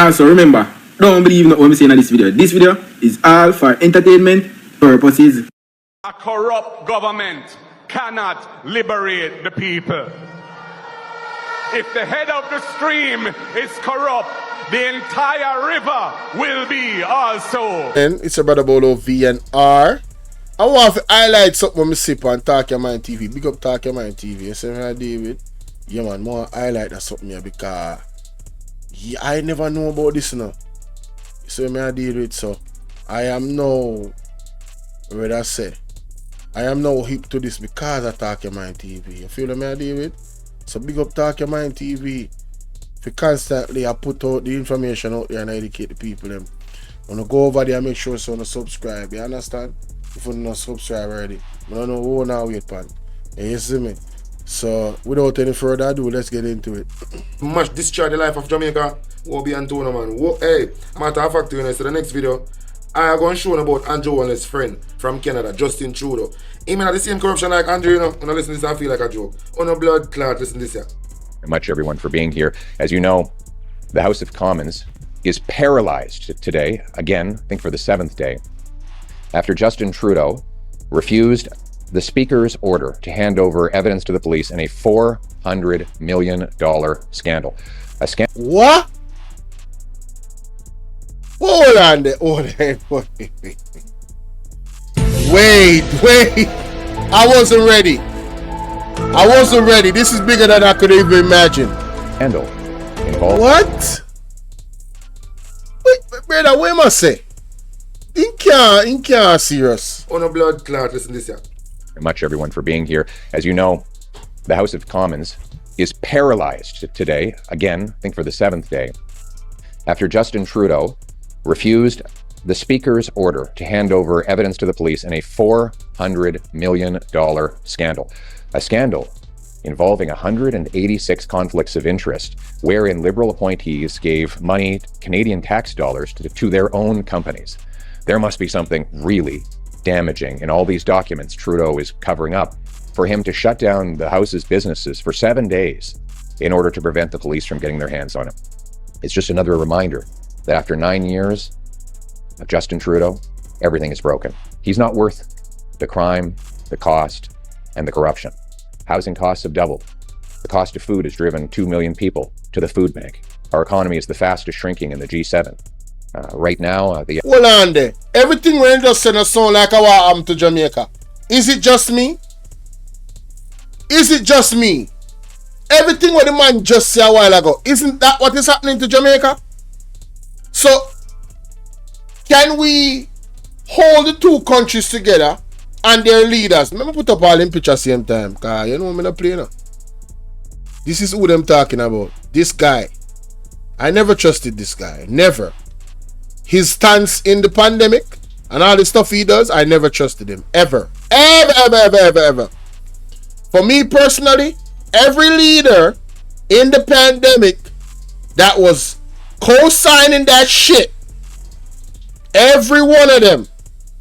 Also remember, don't believe what I'm saying in this video. This video is all for entertainment purposes. A corrupt government cannot liberate the people. If the head of the stream is corrupt, the entire river will be also. And it's a brother Bolo V&R. I want to highlight something when I sip on Talk Your Mind TV. Big up Talk Your Mind TV. You see me, David? Yeah, man, more highlight that something here because I never know about this now. You see me, David? So I am now, what I say? I am now hip to this because of Talk Your Mind TV. You feel me, David? So big up Talk Your Mind TV. For constantly I put out the information out there and educate the people. Them. Wanna go over there and make sure so subscribe. You understand? If you're not subscribed already, I don't know who now wait pan. You see me? So without any further ado, let's get into it. Must destroy the life of Jamaica. Wobby and Tona, man. Hey, matter of fact, you know, so the next video, I am going to show about Andrew and his friend from Canada, Justin Trudeau. He may have the same corruption like Andrew, you know. When I listen to this, I feel like a joke. On a blood clot, listen to this here. Much everyone for being here. As you know, the House of Commons is paralyzed today, again, I think for the 7th day, after Justin Trudeau refused the Speaker's order to hand over evidence to the police in a $400 million scandal. A scandal. What? Hold on there. Wait. I wasn't ready. This is bigger than I could even imagine. Scandal involved. What? Wait, brother, what am I say? In can't serious. On a blood clot, listen to this here. Much everyone for being here. As you know, the House of Commons is paralyzed today, again, I think for the 7th day, after Justin Trudeau refused the Speaker's order to hand over evidence to the police in a $400 million scandal. A scandal involving 186 conflicts of interest, wherein Liberal appointees gave money, Canadian tax dollars, to their own companies. There must be something really damaging in all these documents Trudeau is covering up for him to shut down the House's businesses for 7 days in order to prevent the police from getting their hands on him. It's just another reminder that after 9 years of Justin Trudeau, everything is broken. He's not worth the crime, the cost, and the corruption. Housing costs have doubled. The cost of food has driven 2 million people to the food bank. Our economy is the fastest shrinking in the G7. Right now, Hold on there. Everything we just said sound like what happened to Jamaica. Is it just me? Everything what the man just said a while ago, isn't that what is happening to Jamaica? So, can we hold the two countries together and their leaders? Let me put up all in pictures same time, because you know I'm not playing now. This is who them talking about. This guy. I never trusted this guy. Never. His stance in the pandemic and all the stuff he does, I never trusted him. Ever. Ever. For me personally, every leader in the pandemic that was co-signing that shit, every one of them,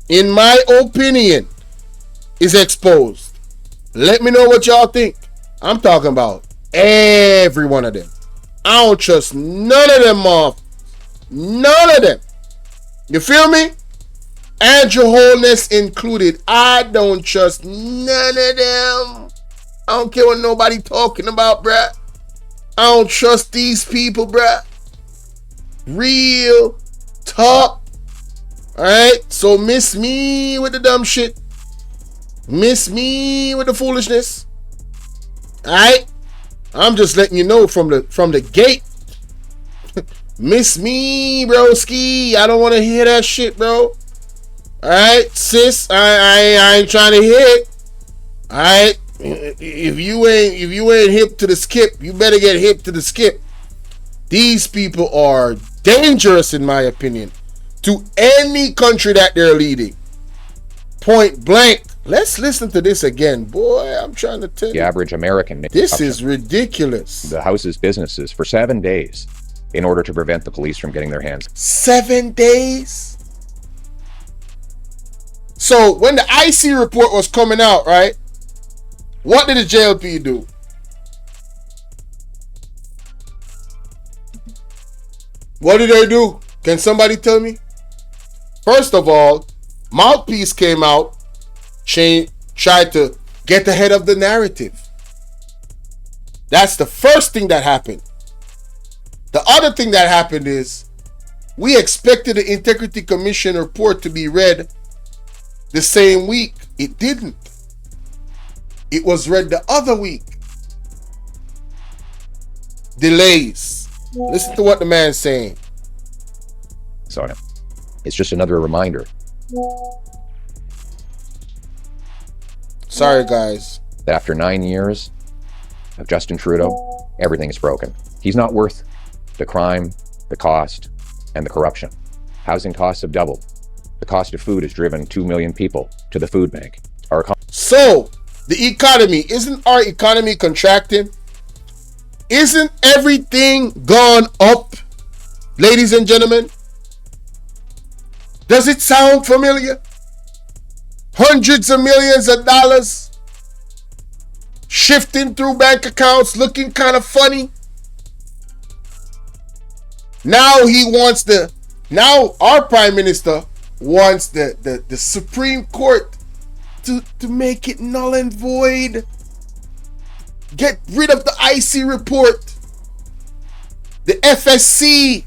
in my opinion, is exposed. Let me know what y'all think. I'm talking about every one of them. I don't trust none of them off. None of them. You feel me? Andrew Holness included. I don't trust none of them. I don't care what nobody talking about, bruh. I don't trust these people, bruh. Real talk. Alright? So miss me with the dumb shit. Miss me with the foolishness. Alright? I'm just letting you know from the gate. Miss me, broski. I don't want to hear that shit, bro. Alright, sis. I ain't trying to hear it. Alright? If you ain't hip to the skip, you better get hip to the skip. These people are dangerous, in my opinion, to any country that they're leading. Point blank. Let's listen to this again. Boy, I'm trying to tell you. The average American. This is ridiculous. The House's businesses for 7 days in order to prevent the police from getting their hands. 7 days? So when the IC report was coming out, right? What did the JLP do? What did they do? Can somebody tell me? First of all, Mouthpiece came out, tried to get ahead of the narrative. That's the first thing that happened. The other thing that happened is we expected the Integrity Commission report to be read the same week. It didn't. It was read the other week. Delays. Listen to what the man's saying. On him. It's just another reminder. Sorry, guys. That after 9 years of Justin Trudeau, everything is broken. He's not worth the crime, the cost, and the corruption. Housing costs have doubled. The cost of food has driven 2 million people to the food bank. So, the economy, isn't our economy contracting? Isn't everything gone up, ladies and gentlemen? Does it sound familiar? Hundreds of millions of dollars shifting through bank accounts, looking kind of funny. Now our Prime Minister wants the Supreme Court to make it null and void. Get rid of the IC report. The FSC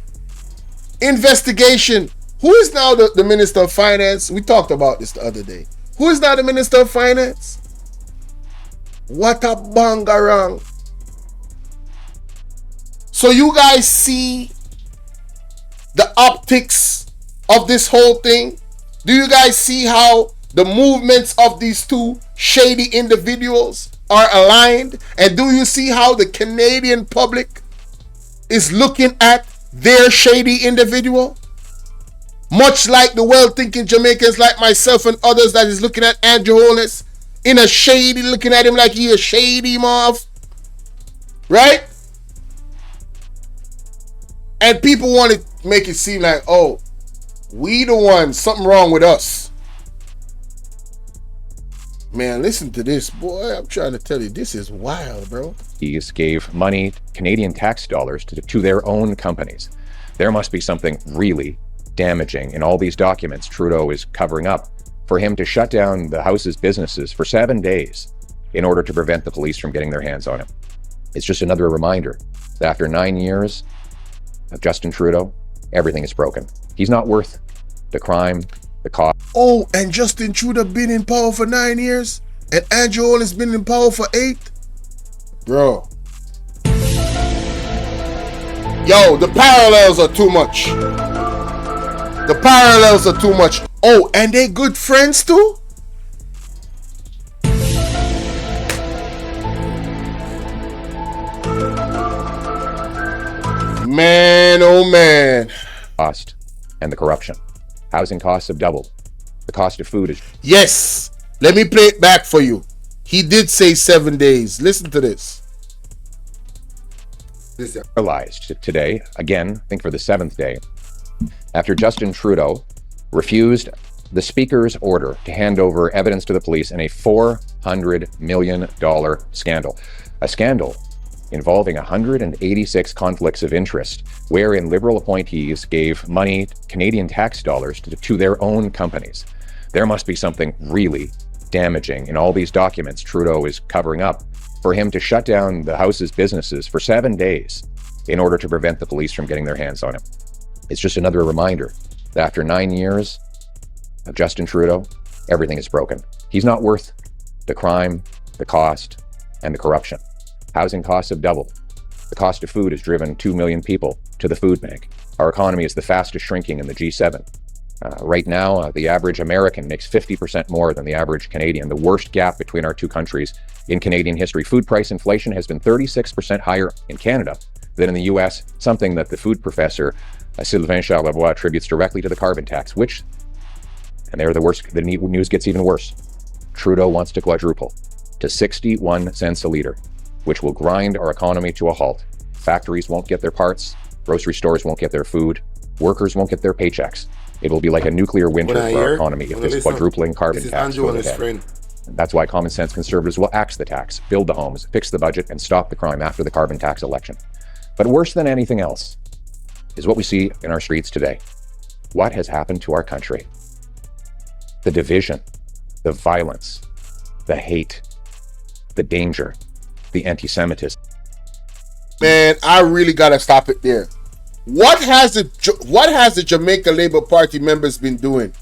investigation. Who is now the Minister of Finance? We talked about this the other day. Who is now the Minister of Finance? What a bangarang. So you guys see the optics of this whole thing? Do you guys see how the movements of these two shady individuals are aligned? And do you see how the Canadian public is looking at their shady individual? Much like the well-thinking Jamaicans like myself and others that is looking at Andrew Holness in a shady, looking at him like he a shady moth. Right? And people want to make it seem like, oh, we the ones, something wrong with us. Man, listen to this, boy. I'm trying to tell you, this is wild, bro. He gave money, Canadian tax dollars, to their own companies. There must be something really damaging in all these documents Trudeau is covering up for him to shut down the House's businesses for 7 days in order to prevent the police from getting their hands on him. It's just another reminder that after 9 years of Justin Trudeau, everything is broken. He's not worth the crime, the cost. Oh, and Justin Trudeau been in power for 9 years? And Andrew Holness been in power for 8? Bro. Yo, the parallels are too much. The parallels are too much. Oh, and they good friends too? Man, oh man. Cost and the corruption. Housing costs have doubled. The cost of food is... Yes. Let me play it back for you. He did say 7 days. Listen to this. Paralyzed today, again, I think for the 7th day, after Justin Trudeau refused the Speaker's order to hand over evidence to the police in a $400 million scandal. A scandal involving 186 conflicts of interest, wherein Liberal appointees gave money, Canadian tax dollars, to their own companies. There must be something really damaging in all these documents Trudeau is covering up for him to shut down the House's businesses for 7 days in order to prevent the police from getting their hands on him. It's just another reminder that after 9 years of Justin Trudeau, everything is broken. He's not worth the crime, the cost, and the corruption. Housing costs have doubled. The cost of food has driven 2 million people to the food bank. Our economy is the fastest shrinking in the G7. Right now, the average American makes 50% more than the average Canadian, the worst gap between our two countries in Canadian history. Food price inflation has been 36% higher in Canada than in the US, something that the food professor Sylvain Charlebois attributes directly to the carbon tax, which, and they're the worst, the news gets even worse. Trudeau wants to quadruple to 61 cents a litre, which will grind our economy to a halt. Factories won't get their parts, grocery stores won't get their food, workers won't get their paychecks. It will be like a nuclear winter for our economy if this quadrupling carbon tax goes ahead. That's why common sense conservatives will axe the tax, build the homes, fix the budget, and stop the crime after the carbon tax election. But worse than anything else, is what we see in our streets today. What has happened to our country? The division, the violence, the hate, the danger, the anti-Semitism. Man, I really gotta stop it there. What has the Jamaica Labour Party members been doing?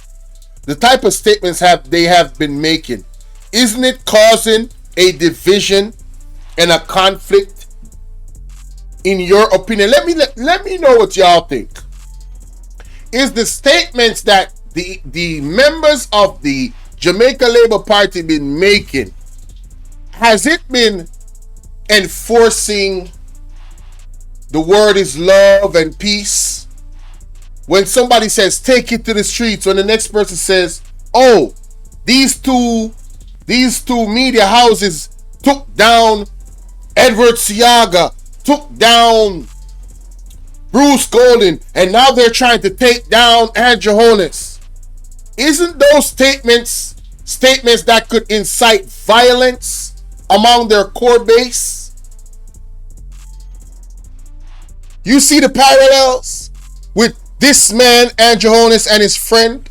The type of statements they have been making, isn't it causing a division and a conflict? In your opinion, let me know what y'all think. Is the statements that the members of the Jamaica Labour Party been making, has it been enforcing the word is love and peace? When somebody says take it to the streets, when the next person says, oh, these two media houses took down Edward Siaga, took down Bruce Golden, and now they're trying to take down Andrew Holness. Isn't those statements that could incite violence among their core base? You see the parallels with this man, Andrew Holness, and his friend?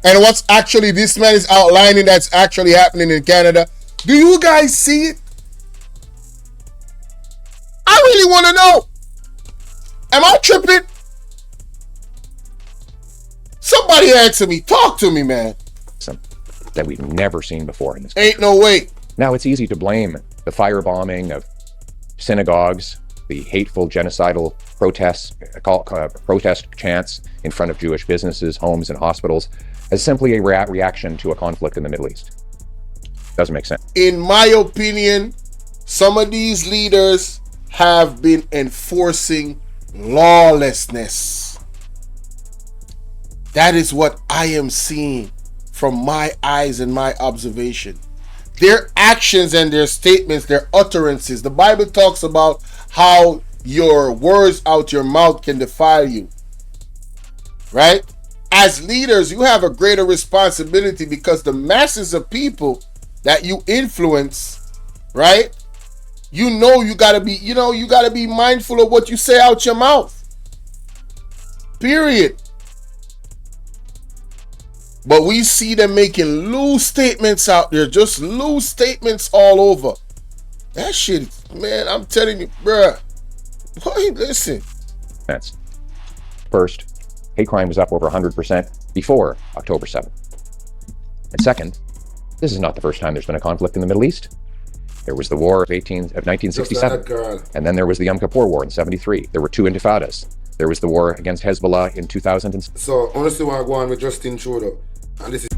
And what's actually this man is outlining that's actually happening in Canada? Do you guys see it? I really want to know. Am I tripping? Somebody answer me. Talk to me, man. That we've never seen before in this country. Ain't no way. Now, it's easy to blame the firebombing of synagogues, the hateful genocidal protest chants in front of Jewish businesses, homes, and hospitals as simply a reaction to a conflict in the Middle East. Doesn't make sense. In my opinion, some of these leaders have been enforcing lawlessness. That is what I am seeing from my eyes and my observation. Their actions and their statements, their utterances. The Bible talks about how your words out your mouth can defile you. Right? As leaders, you have a greater responsibility because the masses of people that you influence, right? You gotta be mindful of what you say out your mouth. Period. But we see them making loose statements out there, just loose statements all over. That shit, man, I'm telling you, bruh. Boy, listen. That's first, hate crime was up over 100% before October 7th. And second, this is not the first time there's been a conflict in the Middle East. There was the war of 1967, and then there was the Yom Kippur War in 73. There were two intifadas. There was the war against Hezbollah in 2000. So honestly, I go on with Justin Trudeau, and this is